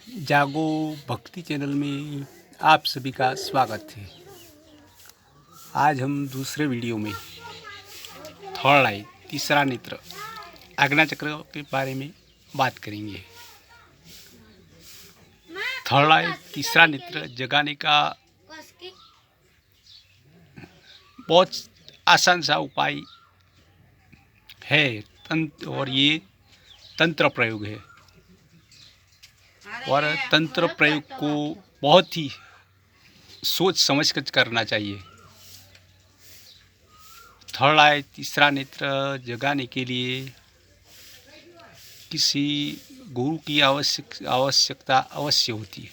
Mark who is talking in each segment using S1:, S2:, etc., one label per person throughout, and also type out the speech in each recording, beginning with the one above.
S1: जागो भक्ति चैनल में आप सभी का स्वागत है। आज हम दूसरे वीडियो में थर्ड आई तीसरा नेत्र आज्ञा चक्र के बारे में बात करेंगे। थर्ड आई तीसरा नेत्र जगाने का बहुत आसान सा उपाय है और ये तंत्र प्रयोग है और तंत्र प्रयोग को बहुत ही सोच समझ कर करना चाहिए। थर्ड आई तीसरा नेत्र जगाने के लिए किसी गुरु की आवश्यकता अवश्य होती है,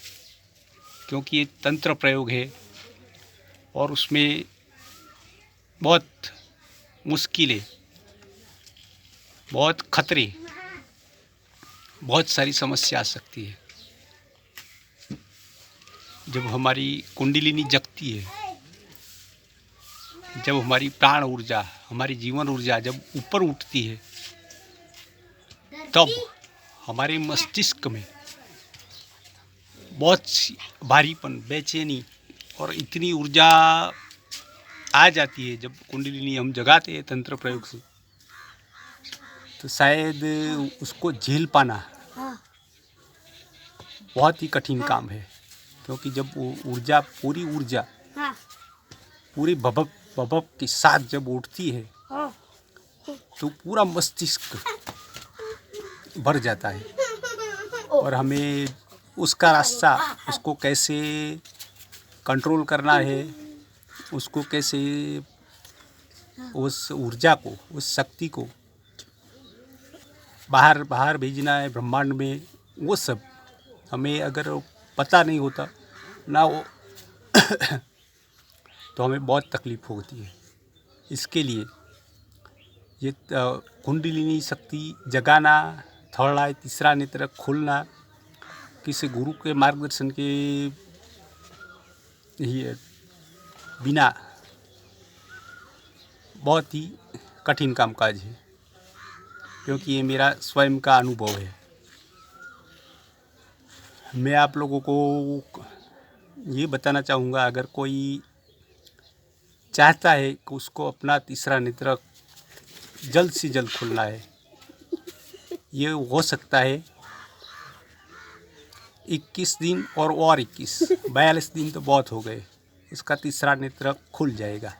S1: क्योंकि ये तंत्र प्रयोग है और उसमें बहुत मुश्किलें, बहुत खतरे, बहुत सारी समस्या आ सकती है। जब हमारी कुंडलिनी जगती है, जब हमारी प्राण ऊर्जा, हमारी जीवन ऊर्जा जब ऊपर उठती है, तब हमारे मस्तिष्क में बहुत भारीपन, बेचैनी और इतनी ऊर्जा आ जाती है। जब कुंडलिनी हम जगाते हैं तंत्र प्रयोग से, तो शायद उसको झेल पाना बहुत ही कठिन काम है, क्योंकि जब वो ऊर्जा पूरी भभक के साथ जब उठती है तो पूरा मस्तिष्क भर जाता है और हमें उसका रास्ता, उसको कैसे कंट्रोल करना है, उसको कैसे उस ऊर्जा को, उस शक्ति को बाहर भेजना है ब्रह्मांड में, वो सब हमें अगर पता नहीं होता ना वो तो हमें बहुत तकलीफ होती है। इसके लिए ये कुंडलिनी शक्ति जगाना, थर्ड आई तीसरा नेत्र खोलना किसी गुरु के मार्गदर्शन के ही बिना बहुत ही कठिन कामकाज है, क्योंकि ये मेरा स्वयं का अनुभव है। मैं आप लोगों को ये बताना चाहूँगा, अगर कोई चाहता है कि उसको अपना तीसरा नेत्र जल्द से जल्द खोलना है, ये हो सकता है 21 दिन और 21, 42 दिन तो बहुत हो गए, इसका तीसरा नेत्र खुल जाएगा।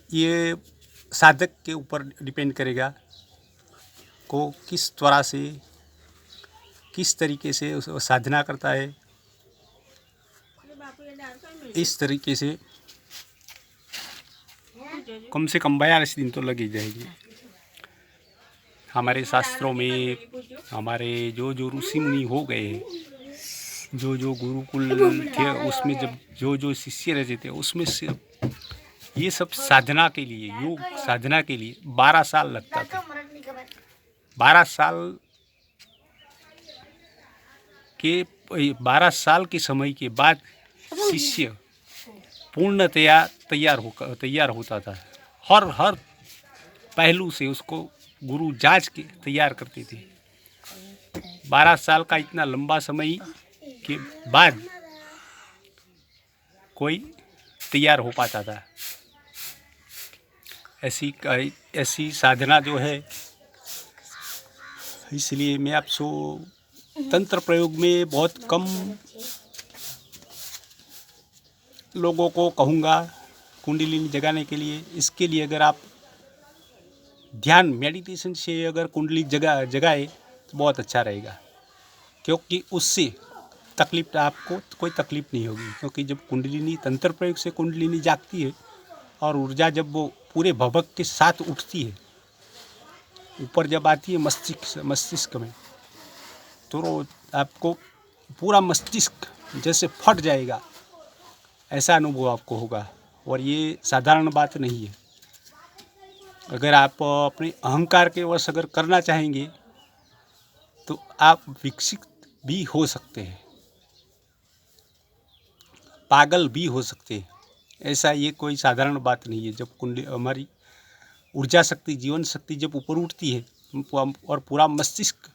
S1: ये साधक के ऊपर डिपेंड करेगा को किस तरह से, किस तरीके से उस साधना करता है। इस तरीके से कम से कम 42 दिन तो लग ही जाएगी। हमारे शास्त्रों में हमारे जो ऋषि मुनि हो गए, जो गुरुकुल थे, उसमें जब जो शिष्य रहते थे, उसमें से ये सब साधना के लिए, योग साधना के लिए 12 साल लगता था। 12 साल के समय के बाद शिष्य पूर्णतया तैयार होता था। हर पहलू से उसको गुरु जांच के तैयार करते थे। 12 साल का इतना लंबा समय के बाद कोई तैयार हो पाता था। ऐसी साधना जो है, इसलिए मैं आपसे तंत्र प्रयोग में बहुत कम लोगों को कहूँगा कुंडलिनी जगाने के लिए। इसके लिए अगर आप ध्यान, मेडिटेशन से अगर कुंडली जगाए तो बहुत अच्छा रहेगा, क्योंकि उससे आपको कोई तकलीफ नहीं होगी। क्योंकि जब कुंडलिनी तंत्र प्रयोग से कुंडलिनी जागती है और ऊर्जा जब वो पूरे भभक के साथ उठती है, ऊपर जब आती है मस्तिष्क में, तो आपको पूरा मस्तिष्क जैसे फट जाएगा, ऐसा अनुभव आपको होगा। और ये साधारण बात नहीं है। अगर आप अपने अहंकार के वश अगर करना चाहेंगे तो आप विकसित भी हो सकते हैं, पागल भी हो सकते हैं। ऐसा ये कोई साधारण बात नहीं है। जब हमारी ऊर्जा शक्ति, जीवन शक्ति जब ऊपर उठती है और पूरा मस्तिष्क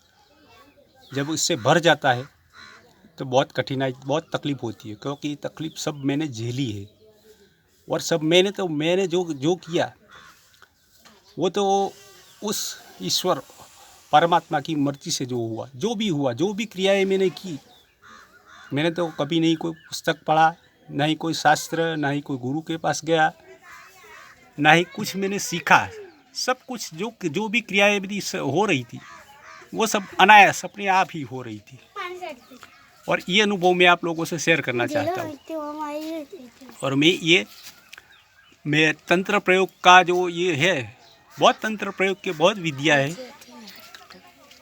S1: जब इससे भर जाता है तो बहुत कठिनाई, बहुत तकलीफ होती है, क्योंकि तकलीफ सब मैंने झेली है। और सब मैंने जो जो किया वो तो उस ईश्वर परमात्मा की मर्जी से जो हुआ, जो भी क्रियाएं मैंने की, मैंने तो कभी नहीं कोई पुस्तक पढ़ा, ना ही कोई शास्त्र, ना ही कोई गुरु के पास गया, ना ही कुछ मैंने सीखा। सब कुछ जो भी क्रियाएं मेरी हो रही थी वो सब अनायास अपने आप ही हो रही थी। और ये अनुभव मैं आप लोगों से शेयर करना चाहता हूँ। और मैं तंत्र प्रयोग का जो ये है, बहुत तंत्र प्रयोग के बहुत विद्या है,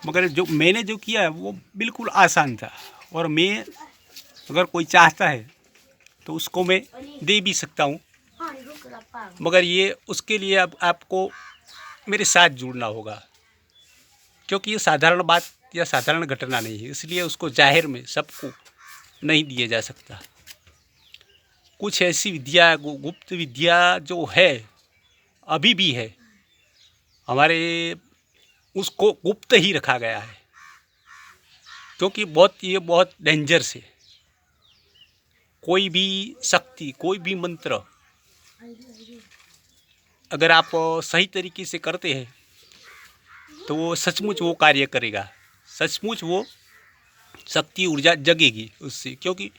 S1: मगर जो मैंने जो किया है वो बिल्कुल आसान था। और मैं अगर कोई चाहता है तो उसको मैं दे भी सकता हूँ, मगर ये उसके लिए अब आपको मेरे साथ जुड़ना होगा, क्योंकि ये साधारण बात या साधारण घटना नहीं है, इसलिए उसको जाहिर में सबको नहीं दिया जा सकता। कुछ ऐसी विद्या, गुप्त विद्या जो है, अभी भी है हमारे, उसको गुप्त ही रखा गया है, क्योंकि ये बहुत डेंजरस है। कोई भी शक्ति, कोई भी मंत्र अगर आप सही तरीके से करते हैं तो वो सचमुच वो कार्य करेगा, सचमुच वो शक्ति ऊर्जा जगेगी उससे, क्योंकि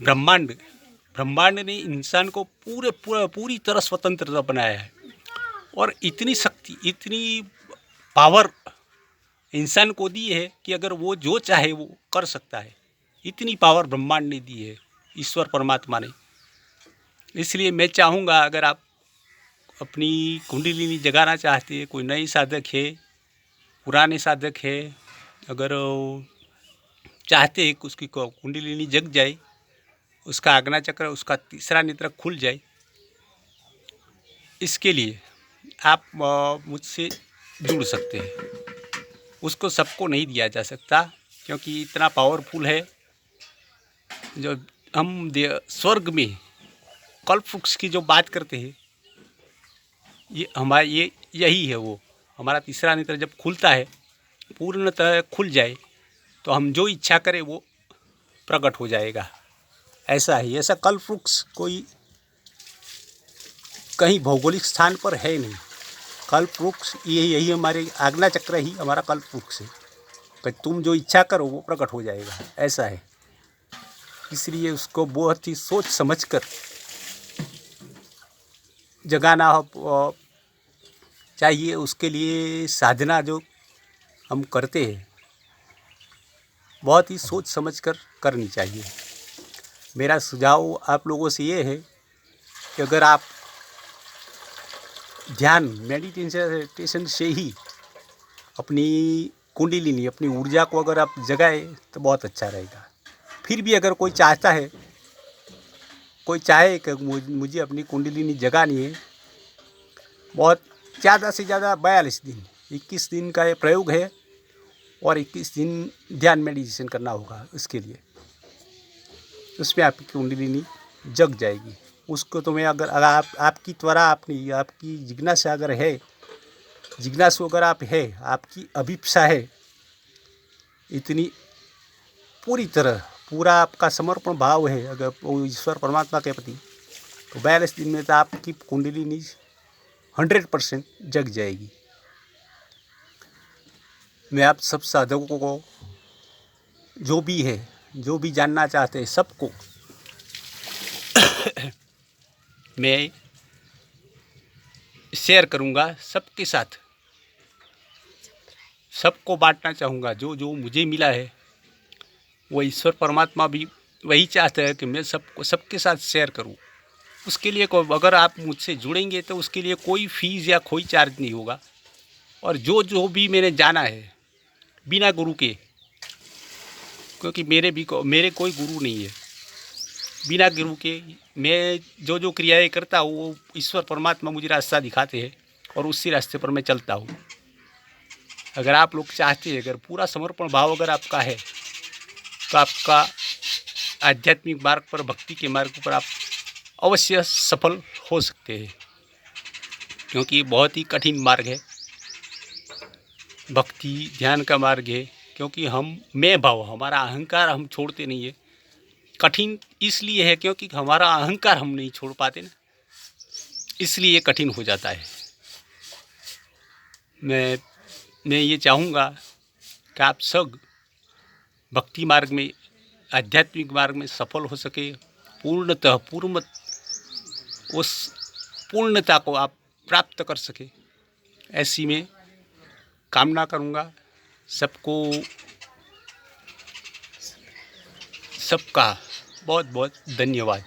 S1: ब्रह्मांड ने इंसान को पूरी तरह स्वतंत्रता बनाया है। और इतनी शक्ति, इतनी पावर इंसान को दी है कि अगर वो जो चाहे वो कर सकता है। इतनी पावर ब्रह्मांड ने दी है, ईश्वर परमात्मा ने। इसलिए मैं चाहूँगा, अगर आप अपनी कुंडलिनी जगाना चाहते हैं, कोई नई साधक है, पुराने साधक है, अगर चाहते हैं कि उसकी कुंडलिनी जग जाए, उसका आज्ञा चक्र, उसका तीसरा नेत्र खुल जाए, इसके लिए आप मुझसे जुड़ सकते हैं। उसको सबको नहीं दिया जा सकता, क्योंकि इतना पावरफुल है। जो हम स्वर्ग में कल्प वृक्ष की जो बात करते हैं, ये यही है। वो हमारा तीसरा नेत्र जब खुलता है, पूर्णतः खुल जाए, तो हम जो इच्छा करें वो प्रकट हो जाएगा। ऐसा ही, ऐसा कल्प वृक्ष कोई कहीं भौगोलिक स्थान पर है नहीं। कल्प वृक्ष यही हमारे आज्ञा चक्र ही हमारा कल्प वृक्ष है कि तुम जो इच्छा करो वो प्रकट हो जाएगा। ऐसा है, इसलिए उसको बहुत ही सोच समझकर जगाना चाहिए। उसके लिए साधना जो हम करते हैं बहुत ही सोच समझकर करनी चाहिए। मेरा सुझाव आप लोगों से ये है कि अगर आप ध्यान, मेडिटेशन से ही अपनी कुंडलिनी, अपनी ऊर्जा को अगर आप जगाए तो बहुत अच्छा रहेगा। फिर भी अगर कोई चाहे कि मुझे अपनी कुंडलिनी जगानी है, बहुत ज़्यादा से ज़्यादा 42 दिन, 21 दिन का ये प्रयोग है, और 21 दिन ध्यान मेडिटेशन करना होगा। उसके लिए उसमें आपकी कुंडलिनी जग जाएगी। उसको तो मैं अगर आपकी त्वरा, आपकी जिज्ञासा अगर है, जिज्ञासु अगर आप है, आपकी अभिप्सा है इतनी, पूरी तरह पूरा आपका समर्पण भाव है अगर वो ईश्वर परमात्मा के प्रति, तो 42 दिन में तो आपकी कुंडलिनी 100% जग जाएगी। मैं आप सब साधकों को, जो भी है, जो भी जानना चाहते हैं, सबको मैं शेयर करूंगा, सबके साथ सबको बांटना चाहूँगा। जो जो मुझे मिला है वो ईश्वर परमात्मा भी वही चाहते हैं कि मैं सबके साथ शेयर करूं। उसके लिए अगर आप मुझसे जुड़ेंगे तो उसके लिए कोई फीस या कोई चार्ज नहीं होगा। और जो भी मैंने जाना है बिना गुरु के, क्योंकि मेरे कोई गुरु नहीं है, बिना गुरु के मैं जो क्रियाएं करता हूँ वो ईश्वर परमात्मा मुझे रास्ता दिखाते हैं और उसी रास्ते पर मैं चलता हूँ। अगर आप लोग चाहते हैं, अगर पूरा समर्पण भाव अगर आपका है, तो आपका आध्यात्मिक मार्ग पर, भक्ति के मार्ग पर आप अवश्य सफल हो सकते हैं, क्योंकि बहुत ही कठिन मार्ग है। भक्ति ध्यान का मार्ग है, क्योंकि मैं भाव, हमारा अहंकार हम छोड़ते नहीं है। कठिन इसलिए है क्योंकि हमारा अहंकार हम नहीं छोड़ पाते ना, इसलिए ये कठिन हो जाता है। मैं ये चाहूँगा कि आप सब भक्ति मार्ग में, आध्यात्मिक मार्ग में सफल हो सके, पूर्णतः उस पूर्णता को आप प्राप्त कर सके, ऐसी मैं कामना करूँगा। सबका बहुत बहुत धन्यवाद।